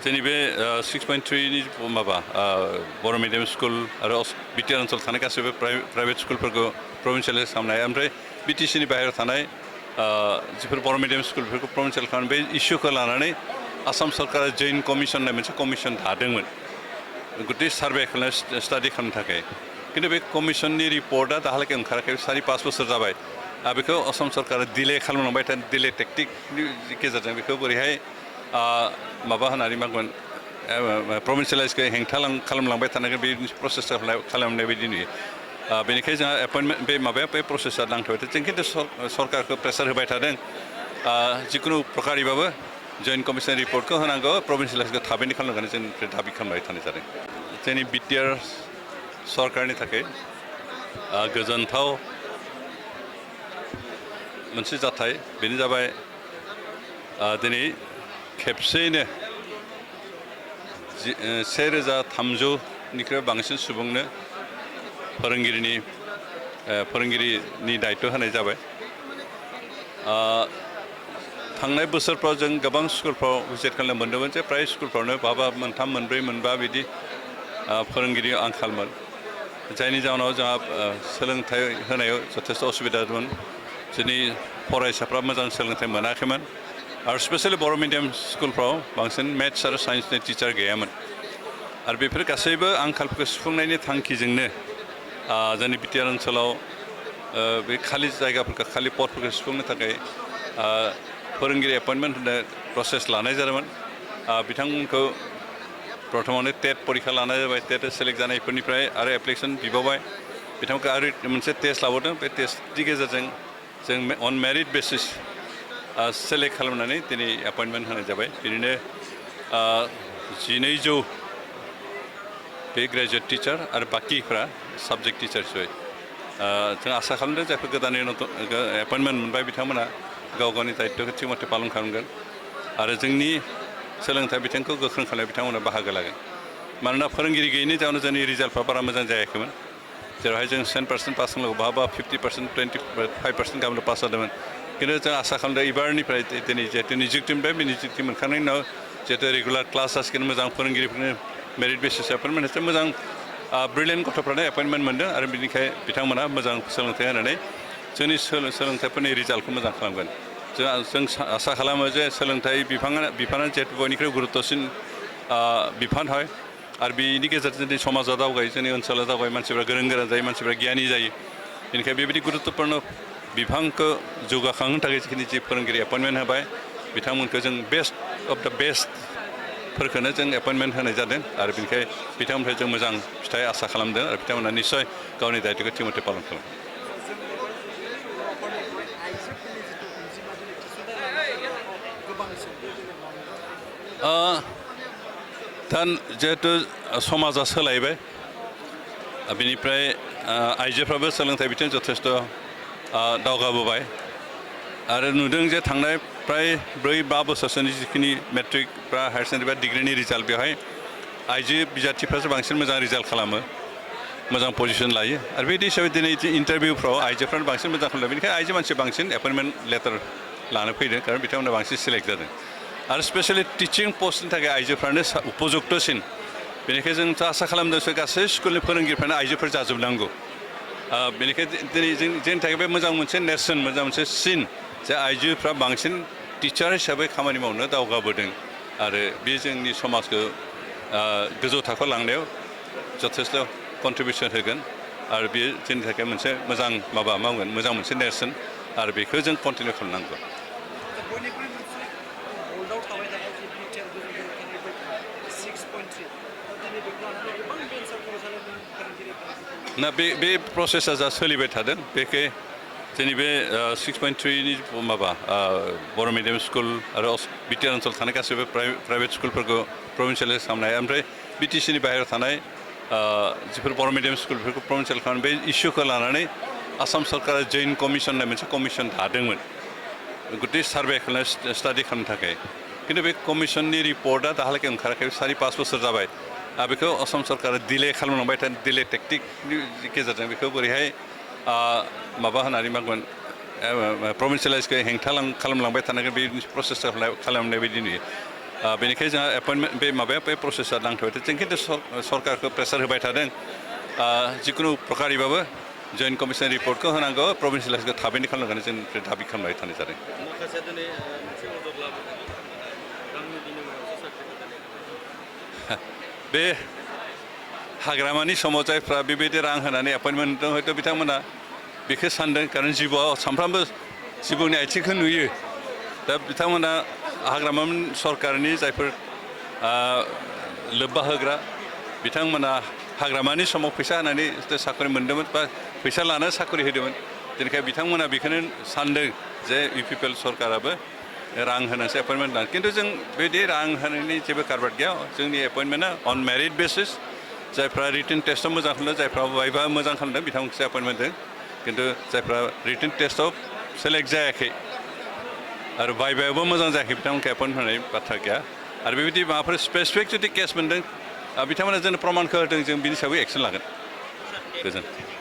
जोंनि बे 6.3नि माबा बर' मिडियाम स्कुल आरो बिटिआर ओनसोलाव थानाय गासैबो प्राइभेट स्कुलफोरखौ प्रभिन्सियेलाइज खालामनाय ओमफ्राय बिटिसिनि बाहेरायाव थानाय जिफोर बर' मिडियाम स्कुल बेफोरखौ प्रभिन्सियेल खालामनाय बे इस्युखौ लानानै आसाम सरकारा जैन कमिसन होननाय मोनसे कमिसन दादोंमोन गुटे सार्भे खालामनाय स्टाडि खालामनो थाखाय खिन्थु बे कमिसननि रिपर्टआ दाहालागै ओंखाराखै 4-5 बोसोर जाबाय बेखौ आसाम सरकारा डिले खालामलांबाय थादों डिले टेक्टिकनि गेजेरजों बेखौ बोरैहाय माबा होननानै मा बुंगोन प्रभिन्सियेलाइजखौ हेंथा खालामलांबाय थानांगोन बे प्रसेस खालामनाय बायदि नुयो बेनिखायनो जोंहा एपइन्टमेन्ट बे माबाया बे प्रसेसा नांथाबाय थादों जों खिन्थु सरकारखौ प्रेसार होबाय थादों जिखुनु प्रकारिबाबो जइन्ट कमिसन रिपर्टखौ होनांगौ प्रभिन्सियेलाइजखौ थाबैनो खालामनांगोन जोंनिफ्राय दाबि खालामबाय थानाय जादों जोंनि बिटिआर सरकारनि थाखाय गोजोनथाव मोनसे जाथाय बेनो जाबाय दिनै खेबसेयैनो 1300निख्रुइ बांसिन सुबुंनो फोरोंगिरिनि दायित्व होनाय जाबाय थांनाय बोसोरफ्राव जों गोबां स्कुलफ्राव भिजिट खालामनो मोन्दोंमोन जे प्राय स्कुलफ्रावनो बहाबा 3, 4, 5 बिदि फोरोंगिरि आंखालमोन जायनि जाहोनाव जोंहा सोलोंथाइ होनायाव जथेस्थ असुबिदा दंमोन जोंनि फरायसाफ्रा मोजां सोलोंथाइ मोनाखैमोन आरो स्पेसियेलि बर' मिडियाम स्कुलफ्राव बांसिन मेथ्स आरो साइन्सनि टिचार गैयामोन आरो बेफोर गासैबो आंखालफोरखौ सुफुंनायनि थांखिजोंनो जोंनि बिटिआर ओनसोलाव बे खालि जायगाफोरखौ खालि पदफोरखौ सुफुंनो थाखाय फोरोंगिरि एपइन्टमेन्ट होनो प्रसेस लानाय जादोंमोन बिथांमोनखौ प्रथमावनो टेट परिखा लानाय जाबाय टेट सेलेक्ट जानायफोरनिफ्राय आरो एप्लिकेसन बिबावबाय बिथांमोनखौ आरो मोनसे टेस्ट लाबावदों बे टेस्टनि गेजेरजों जों अन मेरिट बेसिस सेलेक्ट खालामनानै दिनै एपइन्टमेन्ट होनाय जाबाय बिदिनो 1200 बे ग्रेजुवेट टिचार आरो बाकिफ्रा साबजेक्ट टिचार्सबो जों आसा खालामदों जायफोर गोदानै एपइन्टमेन्ट मोनबाय बिथांमोना गाव गावनि दायित्वखौ थिग मथे पालन खालामगोन आरो जोंनि सोलोंथाइ बिथिंखौ गोख्रों खालामनाय बिथांमोना बाहागो लागोन मानोना फोरोंगिरि गैयैनि जाहोनाव जोंनि रिजाल्टफ्रा बारा मोजां जायाखैमोन जेरावहाय जों 100% पास खालामनांगौ बहाबा 50% 25% गाहामल' पास जादोंमोन खिन्थु जों आसा खालामदों एबारनिफ्राय दिनै जिहेतु निजुक्ति मोनबाय बे निजुक्ति मोनखांनायनि उनाव जिहेतु रेगुलार क्लास जासिगोन मोजां फोरोंगिरिफोरनो मेरिट बेसिस एपइन्टमेन्ट होसे मोजां ब्रिलियेन्ट गथ'फ्रानो एपइन्टमेन्ट मोन्दों आरो बिनिखाय बिथांमोना मोजां सोलोंथाइ होनानै जोंनि सोलोंथाइफोरनि रिजाल्टखौ मोजां खालामगोन जों आसा खालामो जे सोलोंथाइ बिफाना जिहेतु बयनिख्रुइ गुरुत्वसिन बिफान হয় आरो बेनि गेजेरजों दिनै समाजा दावगायो जोंनि ओनसोला दावगायो मानसिफ्रा गोरों गोरा जायो मानसिफ्रा गियानि जायो बेनिखायनो बेबायदि गुरुत्वपूर्ण बिफांखौ जौगाखांनो थाखाय जिखिनि जि फोरोंगिरि एपइन्टमेन्ट होबाय बिथांमोनखौ जों बेस्ट अफ द बेस्टफोरखौनो जों एपइन्टमेन्ट होनाय जादों आरो बेनिखाय बिथांमोननिफ्राय जों मोजां फिथाइ आसा खालामदों आरो बिथांमोना निस्सय गावनि दायित्वखौ थिग मथे पालन खालामो दा जिहेतु समाजा सोलायबाय बेनिफ्राय आइजोफ्राबो सोलोंथाइ बिथिङाव जथेस्थ दावगाबोबाय आरो नुदों जे थांनाय प्राय 4-5 बोसोरसोनि जिखिनि मेट्रिक बा हायार सेकेन्डारि बा डिग्रिनि रिजाल्ट बेवहाय आइजो बिजाथिफ्रासो बांसिन मोजां रिजाल्ट खालामो मोजां पजिसन लायो आरो बे हिसाबै दिनै इन्टारभिउफ्राव आइजोफ्रानो बांसिन मोजां खालामो बेनिखायनो आइजो मानसि बांसिन एपइन्टमेन्ट लेटार लानो फैदों खारन बिथांमोना बांसिन सेलेक्ट जादों आरो स्पेसियेलि टिचिं पस्टनि थाखाय आइजोफ्रानो उपयुक्तसिन बेनिखायनो जों आसा खालामदों गासै स्कुलनि फोरोंगिरिफ्रानो आइजोफोर जाजोबनांगौ बेनिखायनो दिनै जोंनि थाखाय बे मोजां मोनसे नेरसोन मोजां मोनसे सिन जे आइजोफ्रा बांसिन टिचार हिसाबै खामानि मावनो दावगाबोदों आरो बे जोंनि समाजखौ गोजौ थाखोआव लांनायाव जथेस्थ कन्ट्रिबिउसन होगोन आरो बेयो जोंनि थाखाय मोनसे मोजां मावगोन मोजां मोनसे नेरसोन आरो बेखौ जों कन्टिनिउ खालामनांगौ ना बे प्रसेसा जा सोलिबाय थादों बेखे जोंनि बे 6.3नि माबा बर' मिडियाम स्कुल आरो बिटिआर ओनसोलाव थानाय गासैबो प्राइभेट स्कुलफोरखौ प्रभिन्सियेलाइज खालामनाय ओमफ्राय बिटिसिनि बाहेरायाव थानाय जिफोर बर' मिडियाम स्कुल बेफोरखौ प्रभिन्सियेल खालामनाय बे इस्युखौ लानानै आसाम सरकारा जैन कमिसन होननाय मोनसे कमिसन दादोंमोन गुटे सार्भे खालामनाय स्टाडि खालामनो थाखाय खिन्थु बे कमिसननि रिपर्टआ दाहालागै ओंखाराखै 4-5 बोसोर जाबाय बेखौ आसाम सरकारा डिले खालामलांबाय थादों डिले टेक्टिकनि गेजेरजों बेखौ बोरैहाय माबा होननानै मा बुंगोन प्रभिन्सियेलाइजखौ हेंथा खालामलांबाय थानांगोन बे प्रसेस खालामनाय बायदि नुयो बेनिखायनो जोंहा एपइन्टमेन्ट बे माबाया बे प्रसेसा नांथ'बाय थादों जों खिन्थु सरकारखौ प्रेसार होबाय थादों जिखुनु प्रकारिबाबो जइन्ट कमिसन रिपर्टखौ होनांगौ प्रभिन्सियेलाइसखौ थाबैनो खालामनांगौ जों दाबि खालामबाय थानाय जादों माखासे दिनै मोनसे अजद लाबोदों रांनि बिनिमयावसो साख्रि होनाय बे हाग्रामानि समाव जायफ्रा बेबायदि रां होनानै एपइन्टमेन्ट होदों हयथ' बिथांमोना बेखौ सानदों खारन जिबौआव सानफ्रामबो जिबौनि आथिंखौ नुयो दा बिथांमोना हाग्रामा सरकारनि जायफोर लोब्बा होग्रा बिथांमोना हाग्रामानि समाव फैसा होनानै साख्रि मोन्दोंमोन बा फैसा लानो साख्रि होदोंमोन बेनिखायनो बिथांमोना बेखौनो सानदों जे इउपिपिएल सरकाराबो रां होनानैसो एपइन्टमेन्ट लानो खिन्थु जों बेबायदि रां होनायनि जेबो कारबार गैया जोंनि एपइन्टमेन्टआ अन मेरिट बेसिस जायफ्रा रिटेन टेस्टआव मोजां खालामदों जायफ्रा वाइभा मोजां खालामदों बिथांमोनखौसो एपइन्टमेन्ट होदों खिन्थु जायफ्रा रिटेन टेस्टआव सेलेक्ट जायाखै आरो वाइभायावबो मोजां जायाखै बिथांमोनखौ एपइन्ट होनाय बाथ्रा गैया आरो बेबायदि माबाफोर स्पेसिफिक जुदि केस मोन्दों बिथांमोना जोंनो प्रमानखौ होदों जों बिनि सायाव एक्सन लागोन गोजोन्थों